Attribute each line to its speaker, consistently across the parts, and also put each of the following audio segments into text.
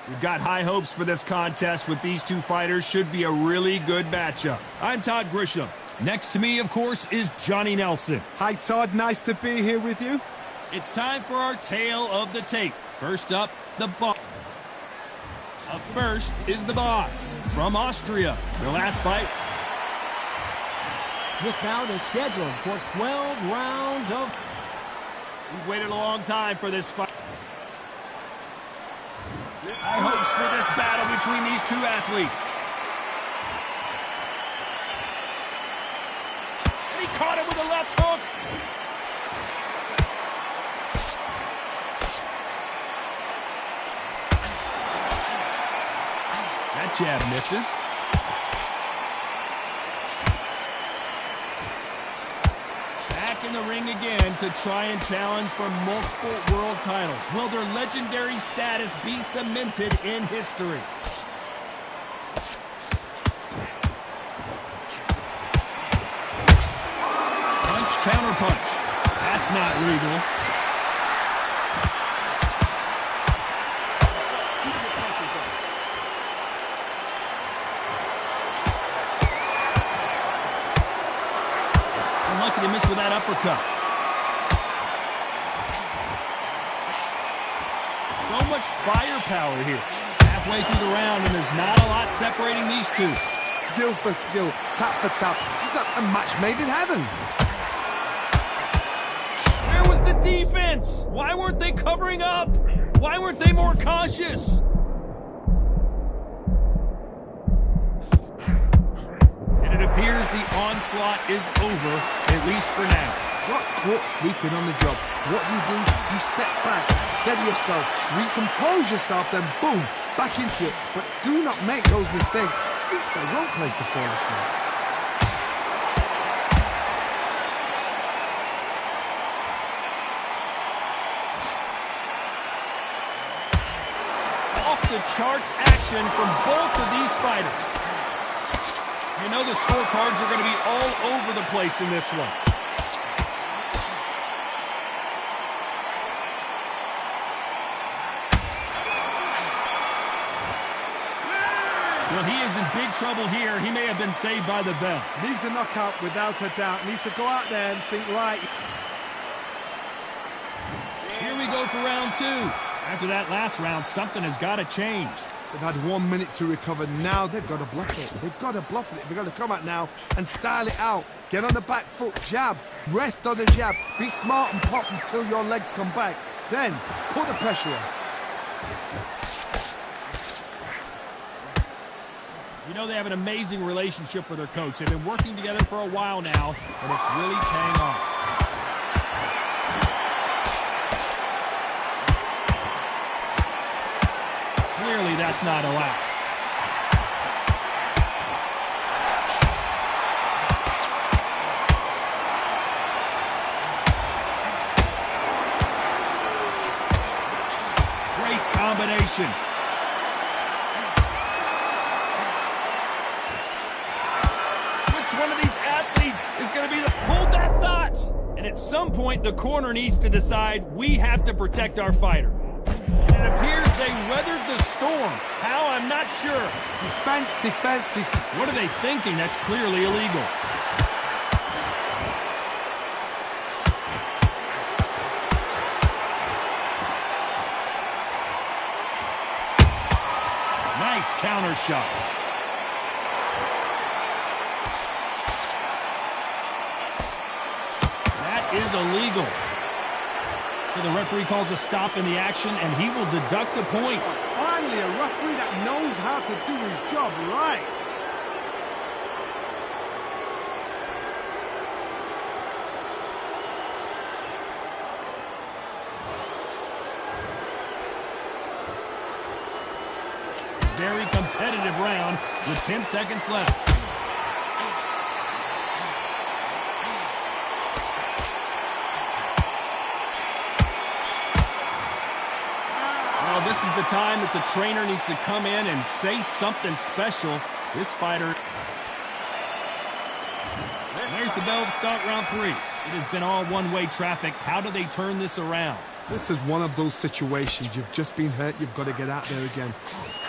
Speaker 1: We've got high hopes for this contest with these two fighters. Should be a really good matchup. I'm Todd Grisham. Next to me, of course, is Johnny Nelson.
Speaker 2: Hi, Todd. Nice to be here with you.
Speaker 1: It's time for our tale of the tape. First up, the boss. Up first is the boss from Austria. Their last fight.
Speaker 3: This bout is scheduled for 12 rounds of...
Speaker 1: We've waited a long time for this fight. High hopes for this battle between these two athletes. And he caught him with a left hook. That jab misses. Back in the ring again to try and challenge for multiple world titles. Will their legendary status be cemented in history? Punch, counter punch. That's not legal. Unlucky to miss with that uppercut. So much firepower here. Halfway through the round, and there's not a lot separating these two.
Speaker 2: Skill for skill, tap for tap. Just like a match made in heaven.
Speaker 1: Where was the defense? Why weren't they covering up? Why weren't they more cautious? And it appears the onslaught is over, at least for now.
Speaker 2: Got caught sleeping on the job. What do? You step back, steady yourself, recompose yourself, then boom, back into it. But do not make those mistakes. This is the wrong place to fall asleep.
Speaker 1: Off the charts action from both of these fighters. You know the scorecards are going to be all over the place in this one. Well, he is in big trouble here. He may have been saved by the bell.
Speaker 2: Needs a knockout without a doubt. Needs to go out there and think right.
Speaker 1: Here we go for round two. After that last round, something has got to change.
Speaker 2: They've had 1 minute to recover. Now they've got to bluff it. They've got to bluff it. They've got to come out now and style it out. Get on the back foot, jab. Rest on the jab. Be smart and pop until your legs come back. Then put the pressure on.
Speaker 1: You know they have an amazing relationship with their coach. They've been working together for a while now, and it's really paying off. Clearly, that's not allowed. Great combination. One of these athletes is going to be the... Hold that thought! And at some point, the corner needs to decide we have to protect our fighter. And it appears they weathered the storm. How? I'm not sure.
Speaker 2: Defense, defense, defense.
Speaker 1: What are they thinking? That's clearly illegal. Nice counter shot. Is illegal. So the referee calls a stop in the action, and he will deduct a point.
Speaker 2: Finally, a referee that knows how to do his job right.
Speaker 1: Very competitive round with 10 seconds left. This is the time that the trainer needs to come in and say something special. This fighter... There's the bell to start round three. It has been all one-way traffic. How do they turn this around?
Speaker 2: This is one of those situations. You've just been hurt. You've got to get out there again.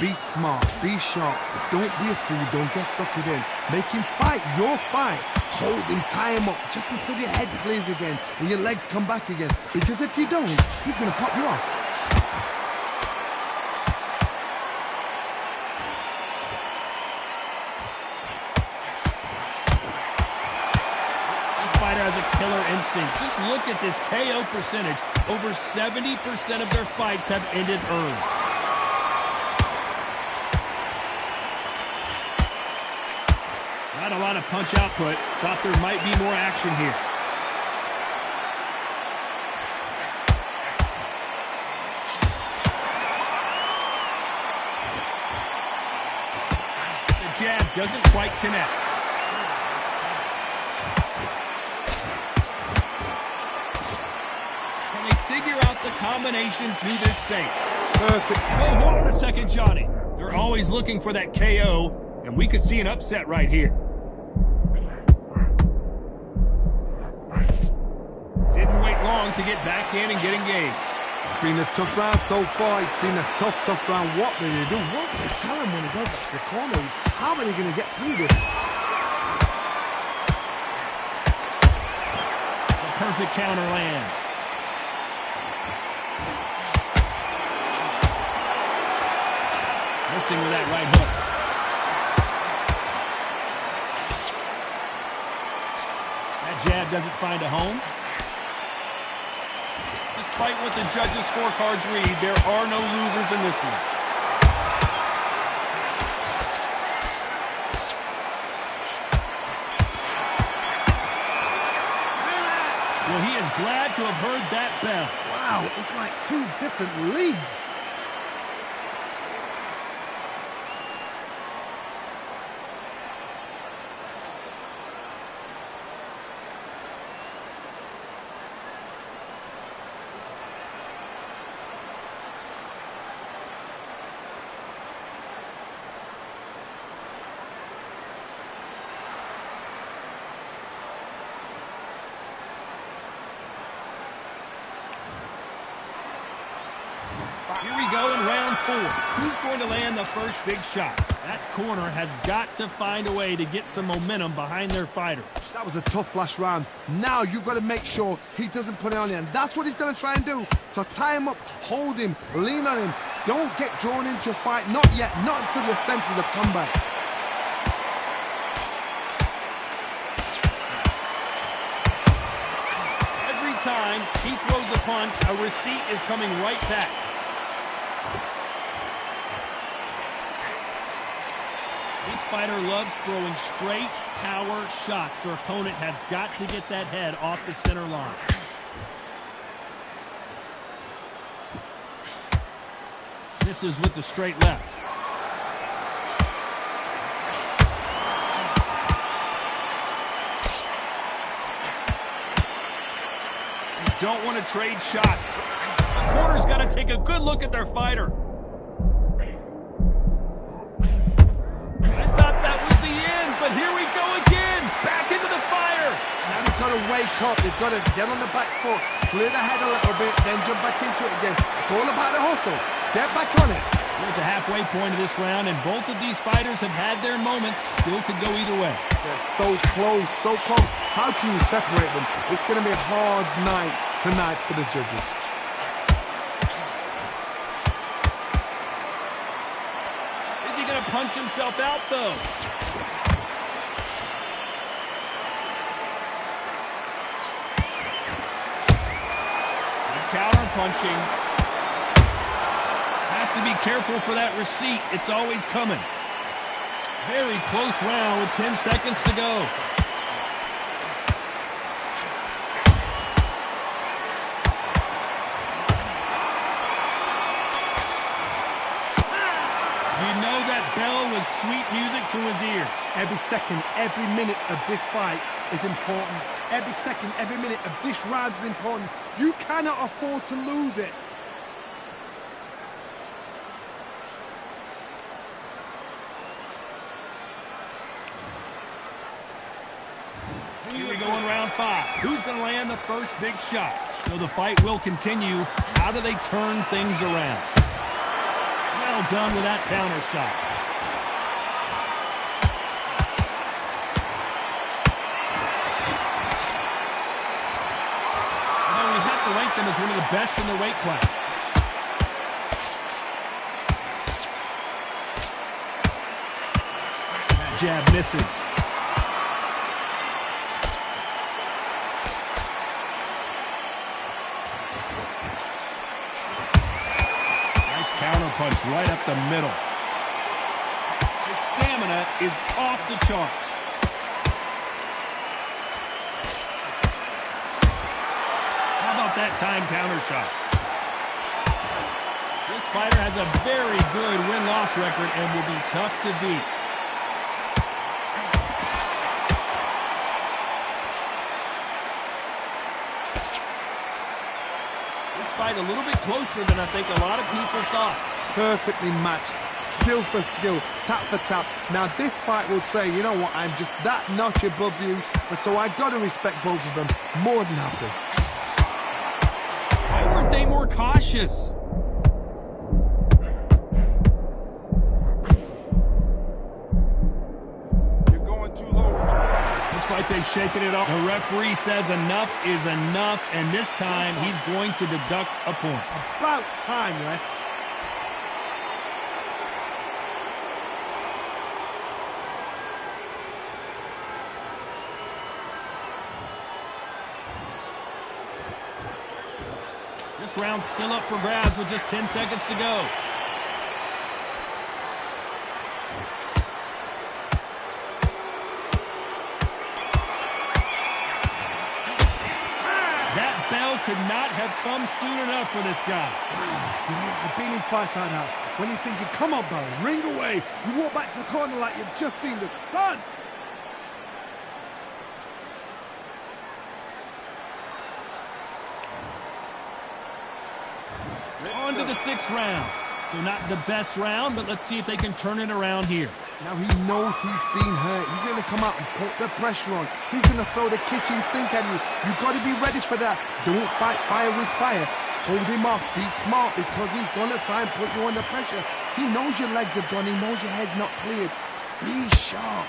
Speaker 2: Be smart. Be sharp. Don't be a fool. Don't get suckered in. Make him fight your fight. Hold him. Tie him up just until your head clears again and your legs come back again. Because if you don't, he's going to pop you off.
Speaker 1: Has a killer instinct. Just look at this KO percentage. Over 70% of their fights have ended early. Not a lot of punch output. Thought there might be more action here. The jab doesn't quite connect. The combination to this safe.
Speaker 2: Perfect.
Speaker 1: Oh, hold on a second, Johnny. They're always looking for that KO, and we could see an upset right here. Didn't wait long to get back in and get engaged.
Speaker 2: It's been a tough round so far. It's been a tough round. What do they do? What do they tell him when he goes to the corner? How are they going to get through this?
Speaker 1: The perfect counter lands. Missing with that right hook. That jab doesn't find a home. Despite what the judges' scorecards read, there are no losers in this one. Well, he is glad to have heard that bell.
Speaker 2: Wow, it's like two different leagues.
Speaker 1: Here we go in round 4. Who's going to land the first big shot? That corner has got to find a way to get some momentum behind their fighter.
Speaker 2: That was a tough last round. Now you've got to make sure he doesn't put it on you, and that's what he's going to try and do. So tie him up, hold him, lean on him. Don't get drawn into a fight. Not yet. Not until your senses have come back.
Speaker 1: Every time he throws a punch, a receipt is coming right back. This fighter loves throwing straight power shots. Their opponent has got to get that head off the center line. Misses with the straight left. You don't want to trade shots. The corner's got to take a good look at their fighter. But here we go again, back into the fire.
Speaker 2: Now they've got to wake up. They've got to get on the back foot, clear the head a little bit, then jump back into it again. It's all about the hustle. Get back on it.
Speaker 1: We're at the halfway point of this round, and both of these fighters have had their moments. Still could go either way.
Speaker 2: They're so close, so close. How can you separate them? It's going to be a hard night tonight for the judges.
Speaker 1: Is he going to punch himself out, though? Counter punching. Has to be careful for that receipt. It's always coming. Very close round with 10 seconds to go. You know that bell was sweet music to his ears.
Speaker 2: Every second, every minute of this fight is important. Every second, every minute of this round is important. You cannot afford to lose it.
Speaker 1: Here we go in round 5. Who's going to land the first big shot? So the fight will continue. How do they turn things around? Well done with that counter shot. Now we have to rank them as one of the best in their weight class. That jab misses. Counter punch right up the middle. His stamina is off the charts. How about that time counter shot? This fighter has a very good win-loss record and will be tough to beat. Fight a little bit closer than I think a lot of people thought.
Speaker 2: Perfectly matched, skill for skill, tap for tap. Now this fight will say, you know what, I'm just that notch above you, and so I got to respect both of them more than happy.
Speaker 1: Why weren't they more cautious? Like they've shaken it off. The referee says enough is enough, and this time he's going to deduct a point.
Speaker 2: About time, ref.
Speaker 1: This round's still up for grabs with just 10 seconds to go. Could not have come soon enough for this guy.
Speaker 2: You know, I've been in fights like that. When you're thinking, come on, Baron, ring away. You walk back to the corner like you've just seen the sun.
Speaker 1: On to the 6th round. So not the best round, but let's see if they can turn it around here.
Speaker 2: Now he knows he's been hurt. He's going to come out and put the pressure on. He's going to throw the kitchen sink at you. You've got to be ready for that. Don't fight fire with fire. Hold him off. Be smart because he's going to try and put you under pressure. He knows your legs are gone. He knows your head's not cleared. Be sharp.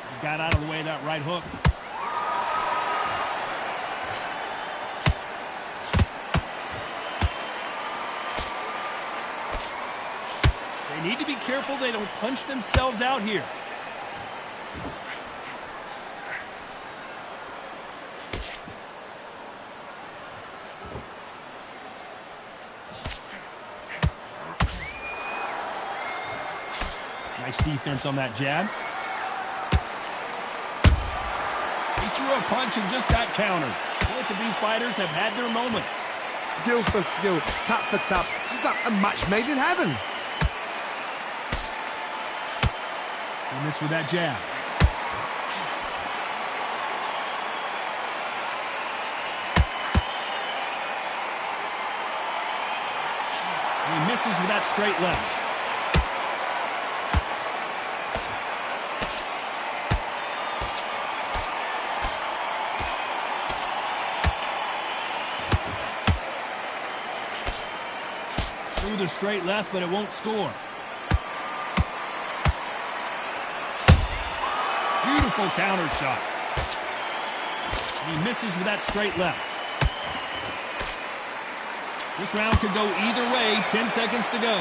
Speaker 1: He got out of the way of that right hook. They need to be careful they don't punch themselves out here. Nice defense on that jab. He threw a punch and just got countered. Both of these fighters have had their moments.
Speaker 2: Skill for skill, tap for tap. Just like a match made in heaven.
Speaker 1: He missed with that jab. He misses with that straight left. Threw the straight left, but it won't score. Beautiful counter shot. He misses with that straight left. This round could go either way. 10 seconds to go.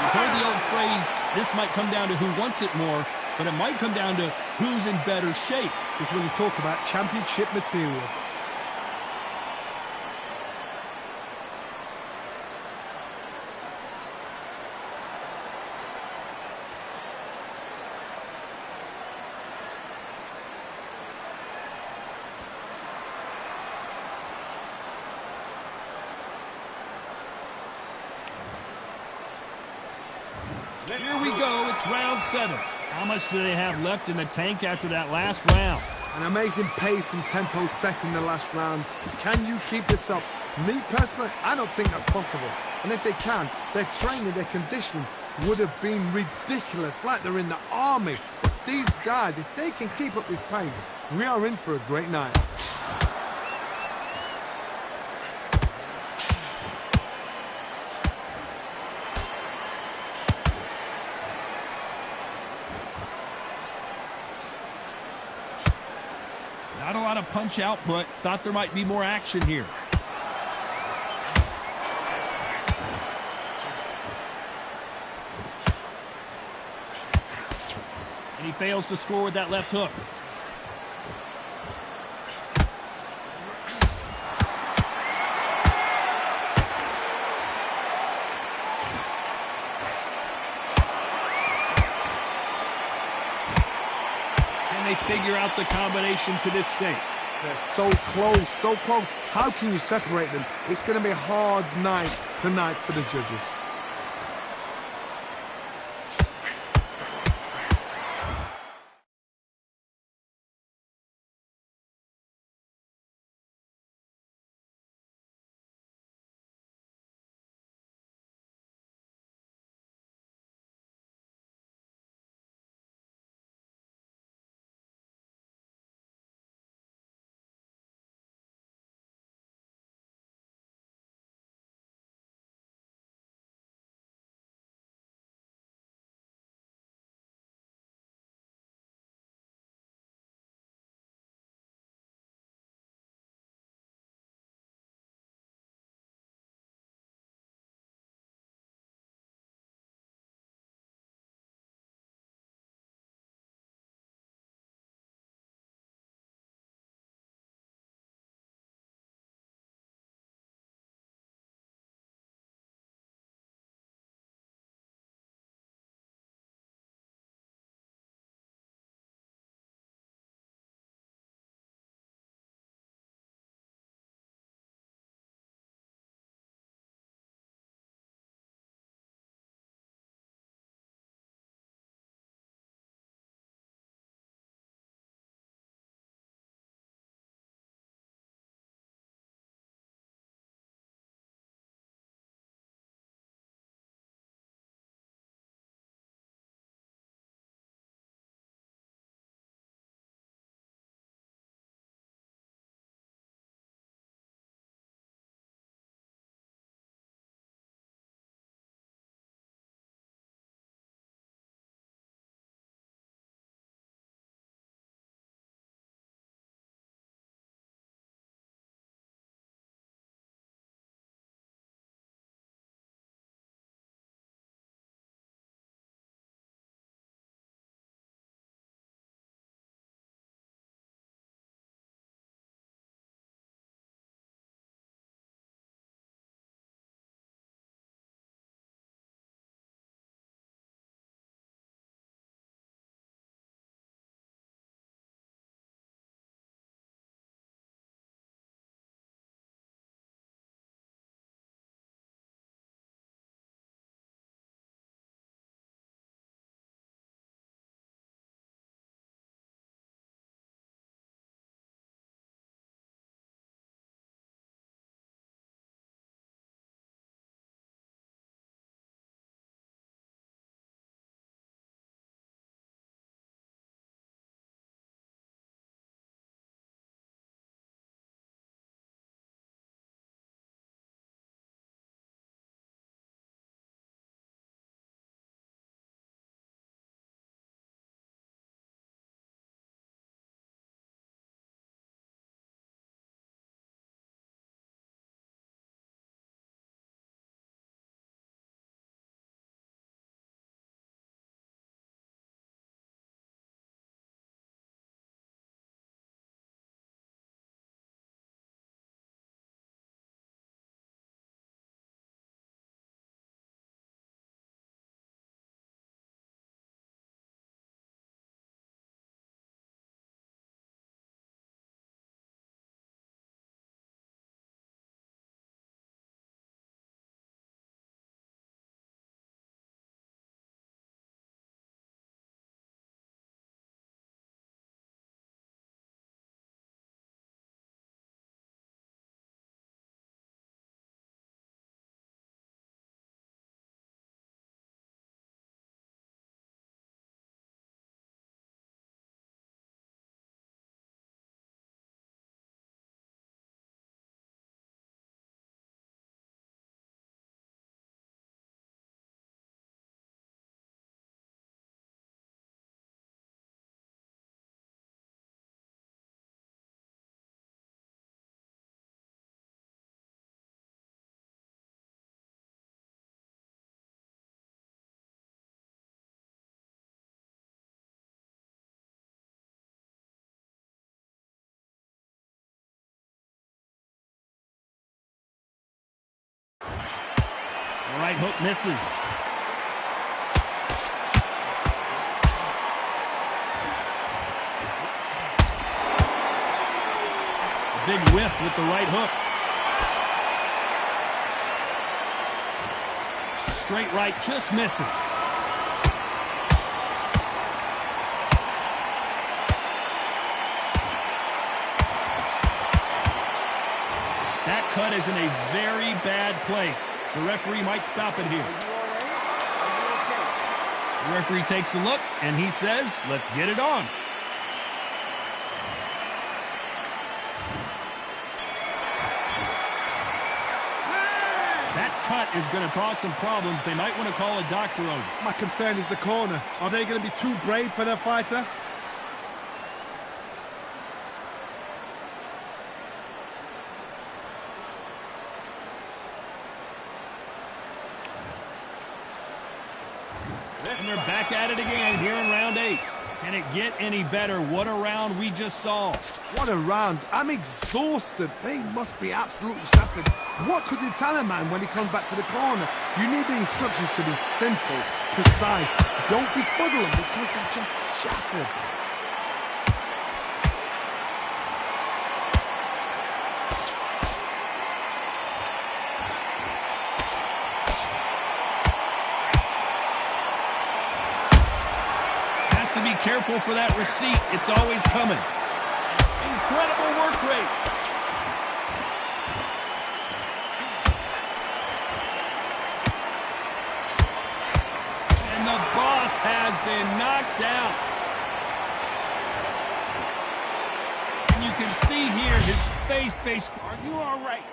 Speaker 1: You've heard the old phrase, this might come down to who wants it more, but it might come down to who's in better shape.
Speaker 2: This is when you talk about championship material.
Speaker 1: Here we go, it's round 7. How much do they have left in the tank after that last round?
Speaker 2: An amazing pace and tempo set in the last round. Can you keep this up? Me personally, I don't think that's possible. And if they can, their training, their conditioning would have been ridiculous, like they're in the army. But these guys, if they can keep up this pace, we are in for a great night.
Speaker 1: Not a lot of punch output. Thought there might be more action here. And he fails to score with that left hook. They figure out the combination to this safe.
Speaker 2: They're so close, so close. How can you separate them? It's going to be a hard night tonight for the judges.
Speaker 1: right hook misses. A big whiff with the right hook. Straight right just misses. That cut is in a very bad place. The referee might stop it here. The referee takes a look, and he says, let's get it on. That cut is going to cause some problems. They might want to call a doctor on it.
Speaker 2: My concern is the corner. Are they going to be too brave for their fighter?
Speaker 1: And they're back at it again here in round 8. Can it get any better? What a round we just saw.
Speaker 2: What a round. I'm exhausted. They must be absolutely shattered. What could you tell a man when he comes back to the corner? You need the instructions to be simple, precise. Don't befuddle them because they're just shattered.
Speaker 1: To be careful for that receipt. It's always coming. Incredible work rate. And the boss has been knocked out. And you can see here his face.
Speaker 4: Are you all right?